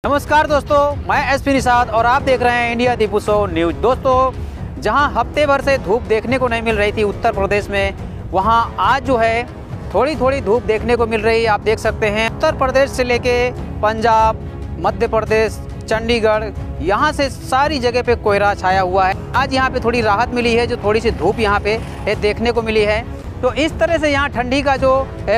नमस्कार दोस्तों, मैं एसपी निषाद और आप देख रहे हैं इंडिया दीपू शो न्यूज। दोस्तों, जहां हफ्ते भर से धूप देखने को नहीं मिल रही थी उत्तर प्रदेश में, वहां आज जो है थोड़ी थोड़ी धूप देखने को मिल रही है। आप देख सकते हैं उत्तर प्रदेश से लेके पंजाब, मध्य प्रदेश, चंडीगढ़, यहां से सारी जगह पे कोहरा छाया हुआ है। आज यहां पे थोड़ी राहत मिली है, जो थोड़ी सी धूप यहां पे देखने को मिली है। तो इस तरह से यहाँ ठंडी का जो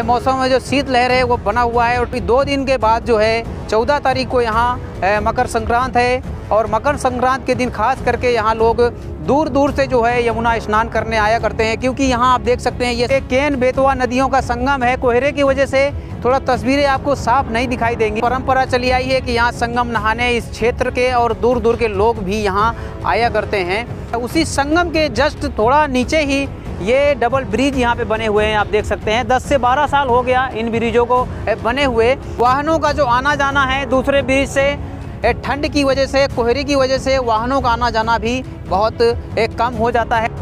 मौसम में जो शीत लहर है वो बना हुआ है। और 2 दिन के बाद जो है 14 तारीख को यहाँ मकर संक्रांत है, और मकर संक्रांत के दिन खास करके यहाँ लोग दूर दूर से जो है यमुना स्नान करने आया करते हैं, क्योंकि यहाँ आप देख सकते हैं ये केन बेतवा नदियों का संगम है। कोहरे की वजह से थोड़ा तस्वीरें आपको साफ नहीं दिखाई देंगी। परंपरा चली आई है कि यहाँ संगम नहाने इस क्षेत्र के और दूर दूर के लोग भी यहाँ आया करते हैं। उसी संगम के जस्ट थोड़ा नीचे ही ये डबल ब्रिज यहाँ पे बने हुए हैं। आप देख सकते हैं 10 से 12 साल हो गया इन ब्रिजों को बने हुए। वाहनों का जो आना जाना है दूसरे ब्रिज से, ठंड की वजह से, कोहरे की वजह से वाहनों का आना जाना भी बहुत कम हो जाता है।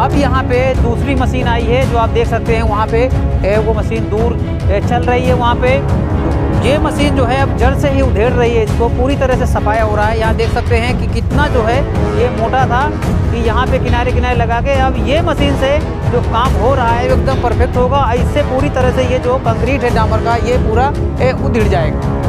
अब यहाँ पे दूसरी मशीन आई है, जो आप देख सकते हैं वहाँ पे वो मशीन दूर चल रही है। वहाँ पे ये मशीन जो है अब जड़ से ही उधेड़ रही है, इसको पूरी तरह से सफाया हो रहा है। यहाँ देख सकते हैं कि कितना जो है ये मोटा था कि यहाँ पे किनारे किनारे लगा के अब ये मशीन से जो काम हो रहा है एकदम परफेक्ट होगा। इससे पूरी तरह से ये जो कंक्रीट है डामर का, ये पूरा उधेड़ जाएगा।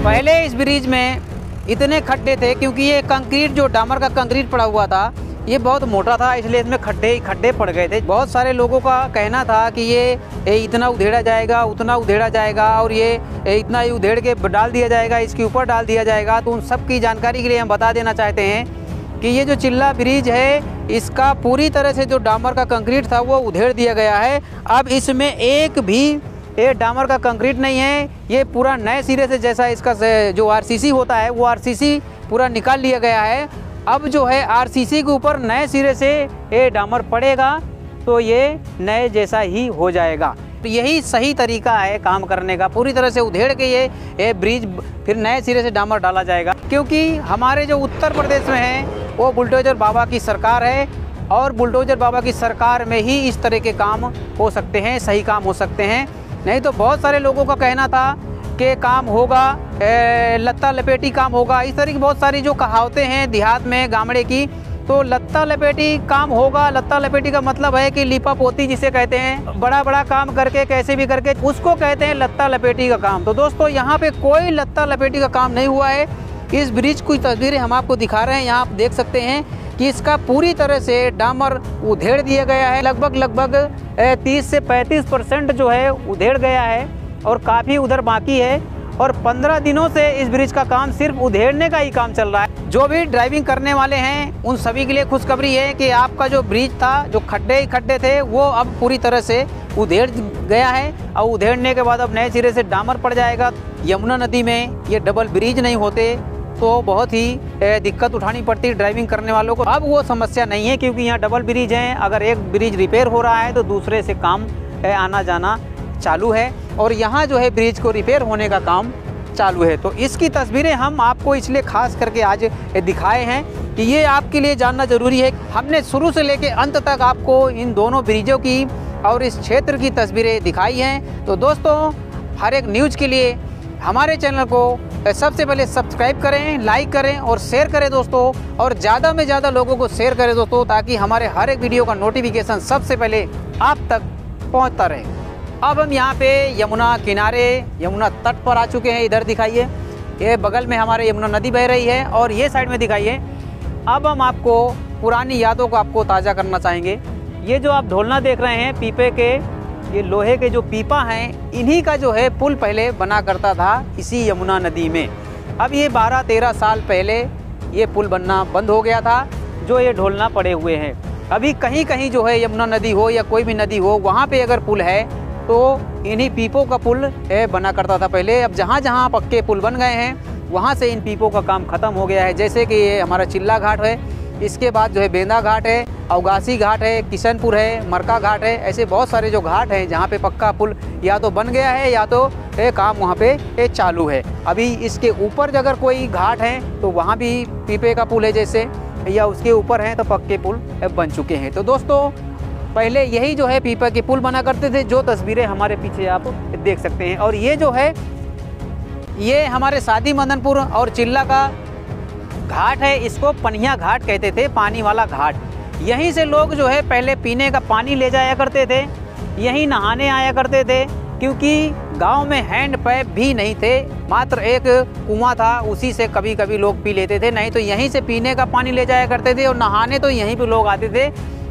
पहले इस ब्रिज में इतने खड्डे थे, क्योंकि ये कंक्रीट जो डामर का कंक्रीट पड़ा हुआ था ये बहुत मोटा था, इसलिए इसमें खड्डे पड़ गए थे। बहुत सारे लोगों का कहना था कि ये इतना उधेड़ा जाएगा, उतना उधेड़ा जाएगा, और ये इतना ही उधेड़ के डाल दिया जाएगा, इसके ऊपर डाल दिया जाएगा। तो उन सब की जानकारी के लिए हम बता देना चाहते हैं कि ये जो चिल्ला ब्रिज है, इसका पूरी तरह से जो डामर का कंक्रीट था वो उधेड़ दिया गया है। अब इसमें एक भी ये डामर का कंक्रीट नहीं है, ये पूरा नए सिरे से, जैसा इसका जो आरसीसी होता है वो आरसीसी पूरा निकाल लिया गया है। अब जो है आरसीसी के ऊपर नए सिरे से ये डामर पड़ेगा, तो ये नए जैसा ही हो जाएगा। तो यही सही तरीका है काम करने का। पूरी तरह से उधेड़ के ये ब्रिज फिर नए सिरे से डामर डाला जाएगा, क्योंकि हमारे जो उत्तर प्रदेश में है वो बुलडोजर बाबा की सरकार है, और बुलडोजर बाबा की सरकार में ही इस तरह के काम हो सकते हैं, सही काम हो सकते हैं। नहीं तो बहुत सारे लोगों का कहना था कि काम होगा, लत्ता लपेटी काम होगा, इस तरह की बहुत सारी जो कहावतें हैं देहात में गामड़े की। तो लत्ता लपेटी काम होगा, लत्ता लपेटी का मतलब है कि लिपा पोती जिसे कहते हैं, बड़ा बड़ा काम करके कैसे भी करके उसको कहते हैं लत्ता लपेटी का काम। तो दोस्तों, यहाँ पे कोई लत्ता लपेटी का काम नहीं हुआ है। इस ब्रिज की तस्वीरें हम आपको दिखा रहे हैं। यहाँ आप देख सकते हैं कि इसका पूरी तरह से डामर उधेड़ दिया गया है। लगभग 30 से 35% जो है उधेड़ गया है, और काफ़ी उधर बाकी है। और 15 दिनों से इस ब्रिज का काम सिर्फ उधेड़ने का ही काम चल रहा है। जो भी ड्राइविंग करने वाले हैं उन सभी के लिए खुशखबरी है कि आपका जो ब्रिज था, जो खड्डे ही खड्डे थे, वो अब पूरी तरह से उधेड़ गया है। और उधेड़ने के बाद अब नए सिरे से डामर पड़ जाएगा। यमुना नदी में ये डबल ब्रिज नहीं होते तो बहुत ही दिक्कत उठानी पड़ती ड्राइविंग करने वालों को। अब वो समस्या नहीं है, क्योंकि यहाँ डबल ब्रिज हैं। अगर एक ब्रिज रिपेयर हो रहा है तो दूसरे से काम आना जाना चालू है, और यहाँ जो है ब्रिज को रिपेयर होने का काम चालू है। तो इसकी तस्वीरें हम आपको इसलिए खास करके आज दिखाए हैं कि ये आपके लिए जानना ज़रूरी है। हमने शुरू से लेकर अंत तक आपको इन दोनों ब्रिजों की और इस क्षेत्र की तस्वीरें दिखाई हैं। तो दोस्तों, हर एक न्यूज़ के लिए हमारे चैनल को सबसे पहले सब्सक्राइब करें, लाइक करें और शेयर करें दोस्तों, और ज़्यादा में ज़्यादा लोगों को शेयर करें दोस्तों, ताकि हमारे हर एक वीडियो का नोटिफिकेशन सबसे पहले आप तक पहुंचता रहे। अब हम यहाँ पे यमुना किनारे, यमुना तट पर आ चुके हैं। इधर दिखाइए, ये बगल में हमारे यमुना नदी बह रही है, और ये साइड में दिखाइए। अब हम आपको पुरानी यादों को आपको ताज़ा करना चाहेंगे। ये जो आप ढोलना देख रहे हैं पीपे के ये लोहे के जो पीपा हैं, इन्हीं का जो है पुल पहले बना करता था इसी यमुना नदी में। अब ये 12-13 साल पहले ये पुल बनना बंद हो गया था, जो ये ढोलना पड़े हुए हैं। अभी कहीं कहीं जो है यमुना नदी हो या कोई भी नदी हो, वहाँ पे अगर पुल है तो इन्हीं पीपों का पुल बना करता था पहले। अब जहाँ जहाँ पक्के पुल बन गए हैं, वहाँ से इन पीपों का काम ख़त्म हो गया है। जैसे कि ये हमारा चिल्ला घाट है, इसके बाद जो है बेंदा घाट है, अवगासी घाट है, किशनपुर है, मरका घाट है। ऐसे बहुत सारे जो घाट हैं जहाँ पे पक्का पुल या तो बन गया है या तो काम वहाँ पे चालू है। अभी इसके ऊपर अगर कोई घाट है तो वहाँ भी पीपे का पुल है जैसे, या उसके ऊपर हैं तो पक्के पुल बन चुके हैं। तो दोस्तों पहले यही जो है पीपा के पुल बना करते थे, जो तस्वीरें हमारे पीछे आप देख सकते हैं। और ये जो है ये हमारे सादी मदनपुर और चिल्ला का घाट है, इसको पनिया घाट कहते थे, पानी वाला घाट। यहीं से लोग जो है पहले पीने का पानी ले जाया करते थे, यहीं नहाने आया करते थे, क्योंकि गांव में हैंड पैप भी नहीं थे, मात्र एक कुआं था, उसी से कभी कभी लोग पी लेते थे। नहीं तो यहीं से पीने का पानी ले जाया करते थे, और नहाने तो यहीं पे लोग आते थे,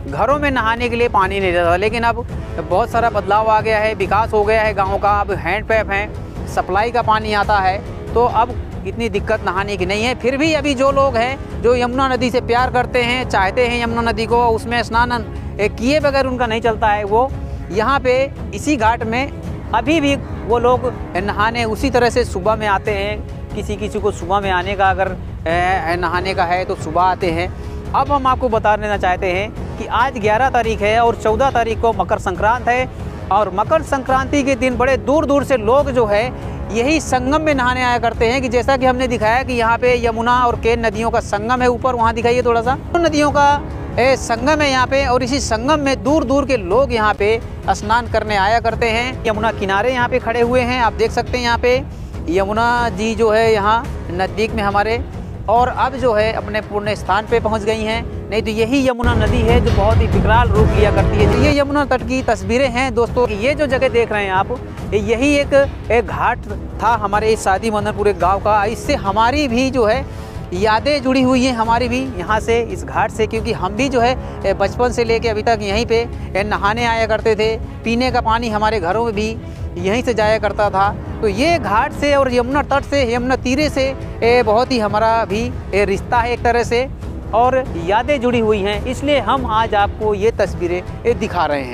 घरों में नहाने के लिए पानी नहीं रहता था। लेकिन अब बहुत सारा बदलाव आ गया है, विकास हो गया है गाँव का, अब हैंड पैप हैं, सप्लाई का पानी आता है, तो अब इतनी दिक्कत नहाने की नहीं है। फिर भी अभी जो लोग हैं जो यमुना नदी से प्यार करते हैं, चाहते हैं यमुना नदी को, उसमें स्नान किए बगैर उनका नहीं चलता है, वो यहाँ पे इसी घाट में अभी भी वो लोग नहाने उसी तरह से सुबह में आते हैं। किसी को सुबह में आने का अगर नहाने का है तो सुबह आते हैं। अब हम आपको बता देना चाहते हैं कि आज 11 तारीख है और 14 तारीख को मकर संक्रांत है, और मकर संक्रांति के दिन बड़े दूर दूर से लोग जो है यही संगम में नहाने आया करते हैं। कि जैसा कि हमने दिखाया कि यहाँ पे यमुना और केन नदियों का संगम है, ऊपर वहाँ दिखाइए थोड़ा सा, तो नदियों का संगम है यहाँ पे, और इसी संगम में दूर दूर के लोग यहाँ पे स्नान करने आया करते हैं। यमुना किनारे यहाँ पे खड़े हुए हैं, आप देख सकते हैं यहाँ पे यमुना जी जो है यहाँ नज़दीक में हमारे, और अब जो है अपने पूर्ण स्थान पे पहुँच गई हैं। नहीं तो यही यमुना नदी है जो बहुत ही विकराल रूप लिया करती है। तो ये यमुना तट की तस्वीरें हैं दोस्तों। ये जो जगह देख रहे हैं आप, यही एक घाट था हमारे इस सादी मदनपुर गांव का। इससे हमारी भी जो है यादें जुड़ी हुई हैं, हमारी भी यहाँ से, इस घाट से, क्योंकि हम भी जो है बचपन से लेके अभी तक यहीं पे नहाने आया करते थे। पीने का पानी हमारे घरों में भी यहीं से जाया करता था। तो ये घाट से और यमुना तट से, यमुना तीरे से बहुत ही हमारा भी रिश्ता है एक तरह से, और यादें जुड़ी हुई हैं। इसलिए हम आज आपको ये तस्वीरें दिखा रहे हैं।